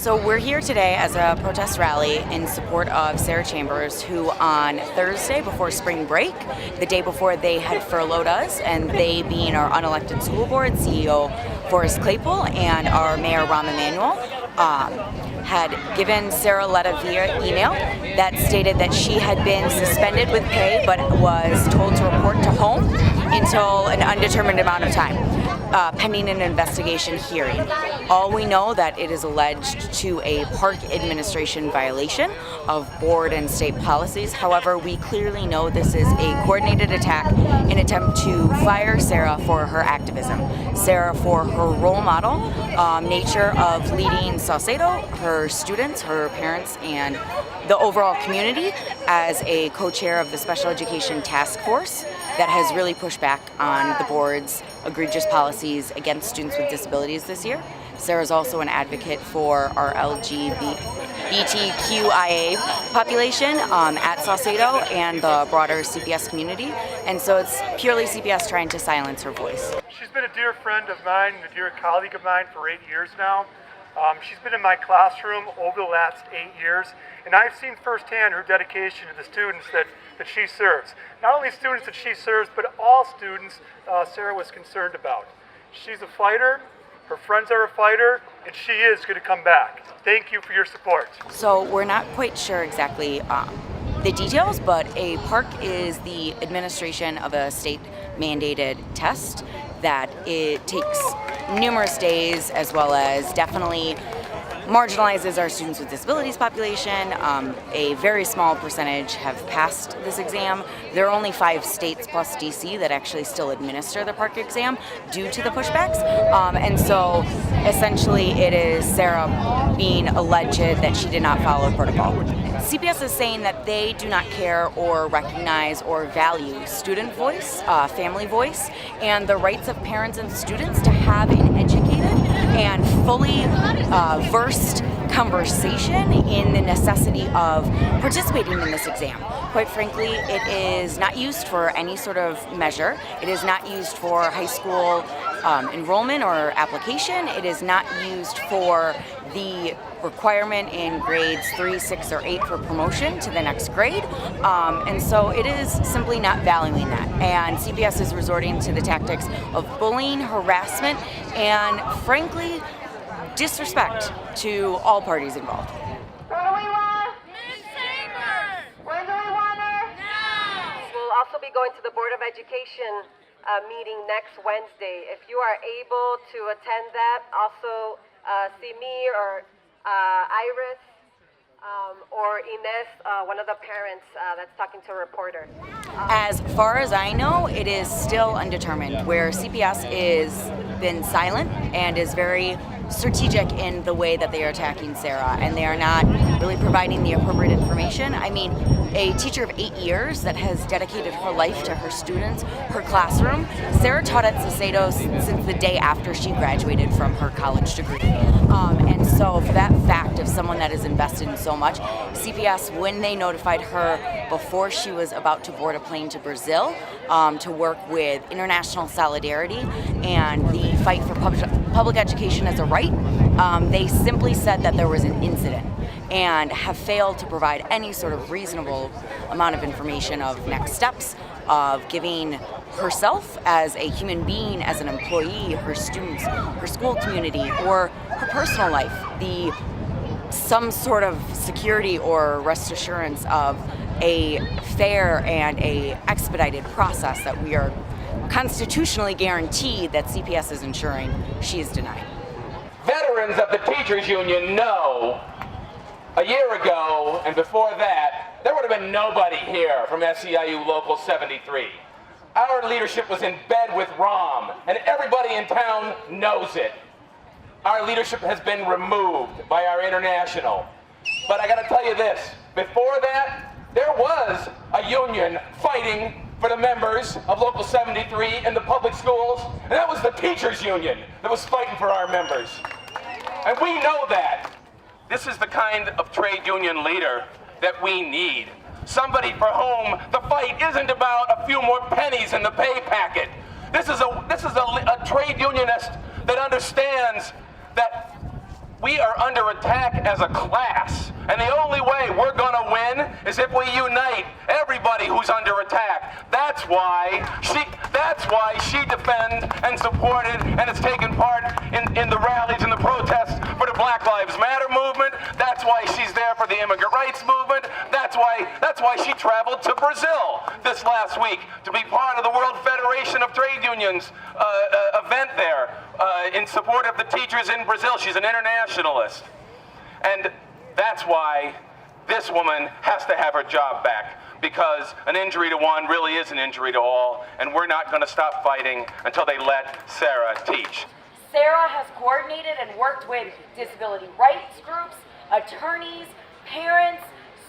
So we're here today as a protest rally in support of Sarah Chambers, who on Thursday before spring break, the day before they had furloughed us, and they being our unelected school board CEO Forrest Claypool and our Mayor Emanuel, had given Sarah a letter via email that stated that she had been suspended with pay but was told to report to home until an undetermined amount of time, pending an investigation hearing. All we know that it is alleged to a park administration violation of board and state policies. However, we clearly know this is a coordinated attack in attempt to fire Sarah for her activism, Sarah for her role model, nature of leading Saucedo, her students, her parents, and the overall community as a co-chair of the Special Education Task Force that has really pushed back on the board's egregious policies against students with disabilities this year. Sarah is also an advocate for our LGBTQIA population at Saucedo and the broader CPS community, and so it's purely CPS trying to silence her voice. She's been a dear friend of mine and a dear colleague of mine for 8 years now. She's been in my classroom over the last 8 years, and I've seen firsthand her dedication to the students that she serves. Not only students that she serves, but all students Sarah was concerned about. She's a fighter, her friends are a fighter, and she is going to come back. Thank you for your support. So we're not quite sure exactly the details, but a park is the administration of a state-mandated test that it takes numerous days, as well as definitely marginalizes our students with disabilities population. A very small percentage have passed this exam. There are only 5 states plus DC that actually still administer the park exam due to the pushbacks. And so essentially it is Sarah being alleged that she did not follow protocol. CPS is saying that they do not care or recognize or value student voice, family voice, and the rights of parents and students to have an educated and fully versed conversation in the necessity of participating in this exam. Quite frankly, it is not used for any sort of measure. It is not used for high school enrollment or application. It is not used for the requirement in grades 3, 6, or 8 for promotion to the next grade. And so it is simply not valuing that. And CPS is resorting to the tactics of bullying, harassment, and frankly, disrespect to all parties involved. What do we want? Ms. Chambers! When do we want her? Now! We'll also be going to the Board of Education meeting next Wednesday. If you are able to attend that, also see me or Iris or Ines, one of the parents that's talking to a reporter. As far as I know, it is still undetermined, where CPS is been silent and is very strategic in the way that they are attacking Sarah, and they are not really providing the appropriate information. I mean, a teacher of 8 years that has dedicated her life to her students, her classroom. Sarah taught at Saucedo since the day after she graduated from her college degree. And so for that fact of someone that is invested in so much, CPS, when they notified her before she was about to board a plane to Brazil to work with international solidarity and the fight for public education as a right, they simply said that there was an incident and have failed to provide any sort of reasonable amount of information of next steps, of giving herself as a human being, as an employee, her students, her school community, or her personal life, some sort of security or rest assurance of a fair and a expedited process that we are constitutionally guaranteed that CPS is ensuring she is denied. Veterans of the teachers union know a year ago and before that, there would have been nobody here from SEIU Local 73. Our leadership was in bed with ROM, and everybody in town knows it. Our leadership has been removed by our international. But I gotta tell you this, before that, there was a union fighting for the members of Local 73 in the public schools, and that was the teachers union that was fighting for our members. And we know that. This is the kind of trade union leader that we need. Somebody for whom the fight isn't about a few more pennies in the pay packet. This is a trade unionist that understands that We are under attack as a class, and the only way we're gonna win is if we unite everybody who's under attack. That's why she defends and supported and has taken part in the rallies and the protests for the Black Lives Matter movement. That's why she's there for the immigrant rights movement. That's why she traveled to Brazil this last week to be part of the World Federation of Trade Unions event there in support of the teachers in Brazil. She's an internationalist. And that's why this woman has to have her job back, because an injury to one really is an injury to all, and we're not going to stop fighting until they let Sarah teach. Sarah has coordinated and worked with disability rights groups, attorneys, parents,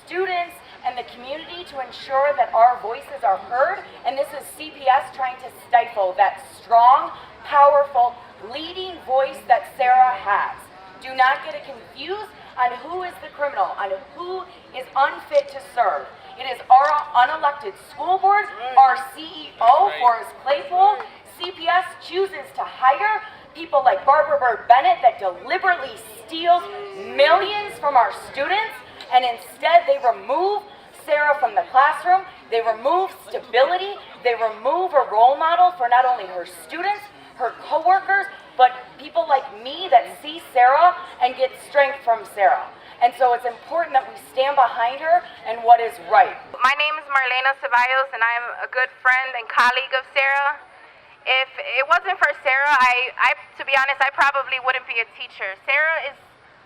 students, and the community to ensure that our voices are heard, and this is CPS trying to stifle that strong, powerful, leading voice that Sarah has. Do not get it confused on who is the criminal, on who is unfit to serve. It is our unelected school board, our CEO, Forrest Claypool. CPS chooses to hire people like Barbara Byrd Bennett that deliberately steals millions from our students, and instead they remove Sarah from the classroom, they remove stability, they remove a role model for not only her students, her coworkers, but people like me that see Sarah and get strength from Sarah. And so it's important that we stand behind her and what is right. My name is Marlena Ceballos, and I'm a good friend and colleague of Sarah. If it wasn't for Sarah, to be honest, I probably wouldn't be a teacher. Sarah is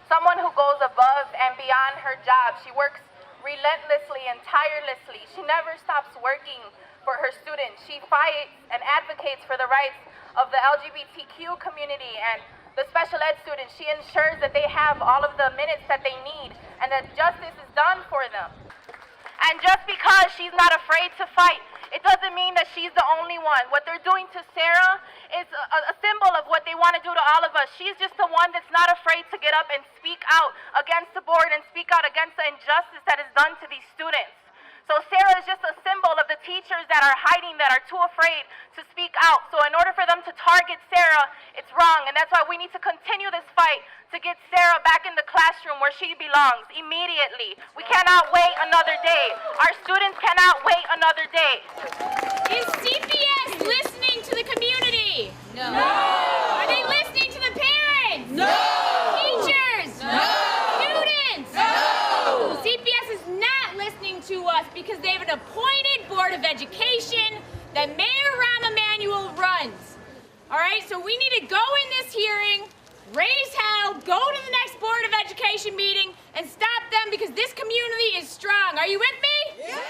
someone who goes above and beyond her job. She works relentlessly and tirelessly. She never stops working for her students. She fights and advocates for the rights of the LGBTQ community and the special ed students. She ensures that they have all of the minutes that they need and that justice is done for them. And just because she's not afraid to fight, it doesn't mean that she's the only one. What they're doing to Sarah is a symbol of what they want to do to all of us. She's just the one that's not afraid to get up and speak out against the board and speak out against the injustice that is done to these students. So Sarah is just a symbol of the teachers that are hiding, that are too afraid to speak out. So in order for them to target Sarah, it's wrong. And that's why we need to continue this fight to get Sarah back in the classroom where she belongs immediately. We cannot wait another day. Our students cannot wait another day. Is CPS listening to the community? No. Are they listening to the parents? No. Teachers? No. Students? No. CPS is not listening to us because they have an appointed Board of Education that Mayor Emanuel runs. All right, so we need to go in this hearing, raise hell, go to the next Board of Education meeting, and stop them because this community is strong. Are you with me? Yeah.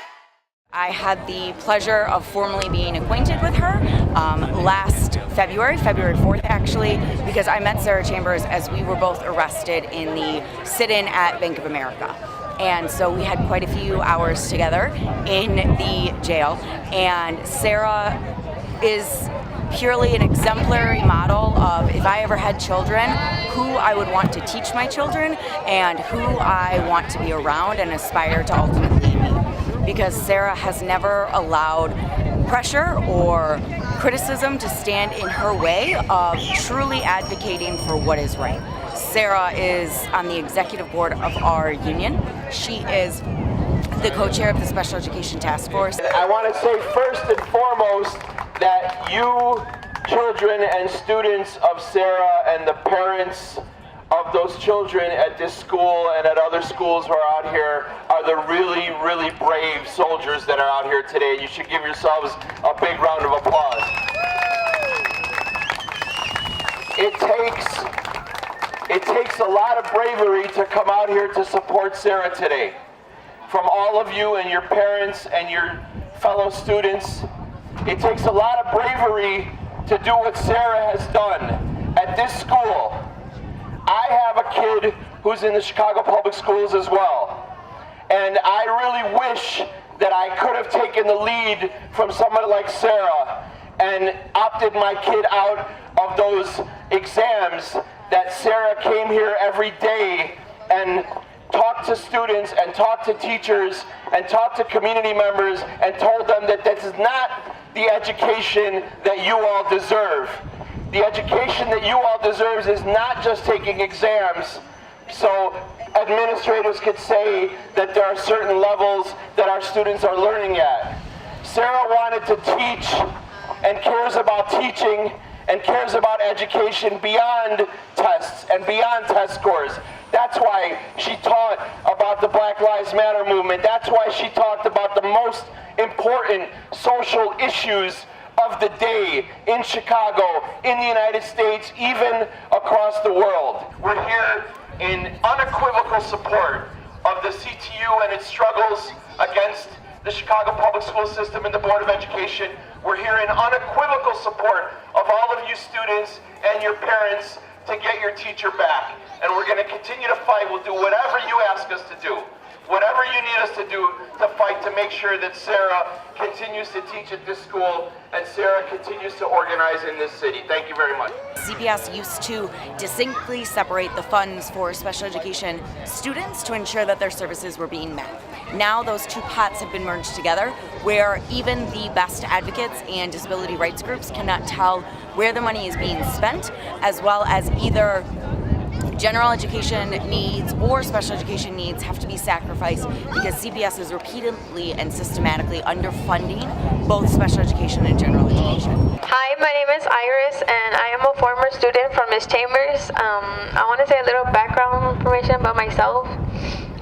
I had the pleasure of formally being acquainted with her last February 4th actually, because I met Sarah Chambers as we were both arrested in the sit-in at Bank of America. And so we had quite a few hours together in the jail, and Sarah is purely an exemplary model of, if I ever had children, who I would want to teach my children and who I want to be around and aspire to ultimately be. Because Sarah has never allowed pressure or criticism to stand in her way of truly advocating for what is right. Sarah is on the executive board of our union. She is the co-chair of the Special Education Task Force. I want to say first and foremost that you, children and students of Sarah, and the parents of those children at this school and at other schools who are out here are the really, really brave soldiers that are out here today. You should give yourselves a big round of applause. It takes a lot of bravery to come out here to support Sarah today. From all of you and your parents and your fellow students, it takes a lot of bravery to do what Sarah has done at this school. I have a kid who's in the Chicago Public Schools as well. And I really wish that I could have taken the lead from somebody like Sarah and opted my kid out of those exams that Sarah came here every day and talked to students and talked to teachers and talked to community members and told them that this is not the education that you all deserve. The education that you all deserve is not just taking exams, so administrators could say that there are certain levels that our students are learning at. Sarah wanted to teach and cares about teaching and cares about education beyond tests and beyond test scores. That's why she taught about the Black Lives Matter movement. That's why she talked about the most important social issues of the day in Chicago, in the United States, even across the world. We're here in unequivocal support of the CTU and its struggles against the Chicago public school system and the Board of Education. We're here in unequivocal support of all of you students and your parents to get your teacher back. And we're going to continue to fight. We'll do whatever you ask us to do. Whatever you need us to do to fight to make sure that Sarah continues to teach at this school and Sarah continues to organize in this city. Thank you very much. CPS used to distinctly separate the funds for special education students to ensure that their services were being met. Now those two pots have been merged together, where even the best advocates and disability rights groups cannot tell where the money is being spent, as well as either general education needs or special education needs have to be sacrificed because CPS is repeatedly and systematically underfunding both special education and general education. Hi, my name is Iris and I am a former student from Ms. Chambers. I want to say a little background information about myself.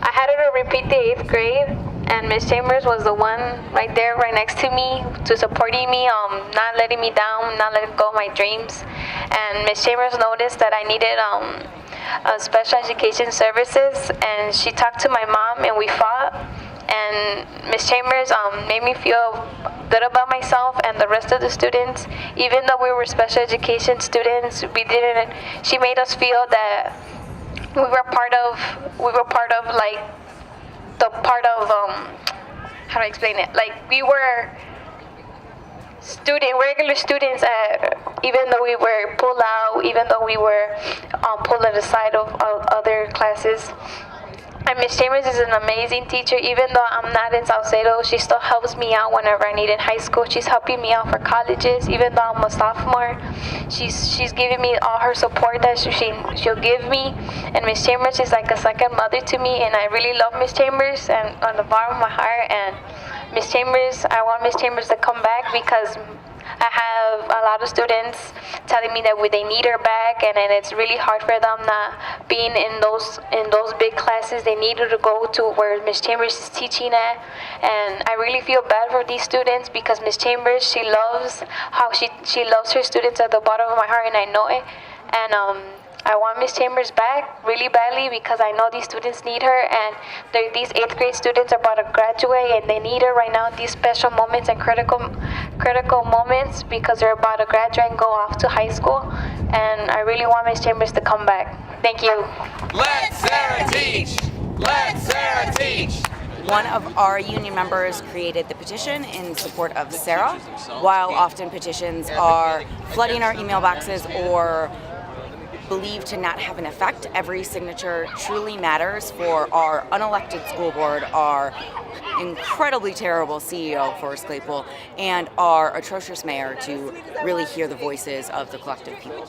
I had to repeat the 8th grade and Ms. Chambers was the one right there, right next to me, to supporting me, not letting me down, not letting go of my dreams. And Ms. Chambers noticed that I needed special education services, and she talked to my mom and we fought. And Ms. Chambers made me feel good about myself and the rest of the students. Even though we were special education students, she made us feel that we were part of like the part of how do I explain it? Like we were regular students, even though we were pulled out, even though we were pulled aside of other classes. And Ms. Chambers is an amazing teacher. Even though I'm not in Saucedo, she still helps me out whenever I need in high school. She's helping me out for colleges. Even though I'm a sophomore, she's giving me all her support that she'll give me. And Ms. Chambers is like a second mother to me, and I really love Ms. Chambers and on the bottom of my heart. And Ms. Chambers, I want Ms. Chambers to come back because I have a lot of students telling me that they need her back, and it's really hard for them not being in those big classes. They need her to go to where Ms. Chambers is teaching at, and I really feel bad for these students because Ms. Chambers, she loves her students at the bottom of my heart, and I know it. And I want Ms. Chambers back really badly because I know these students need her, and these 8th grade students are about to graduate and they need her right now, these special moments and critical moments, because they're about to graduate and go off to high school. And I really want Ms. Chambers to come back. Thank you. Let Sarah teach! Let Sarah teach! One of our union members created the petition in support of Sarah. While often petitions are flooding our email boxes or believed to not have an effect, every signature truly matters for our unelected school board, our incredibly terrible CEO, Forrest Claypool, and our atrocious mayor to really hear the voices of the collective people.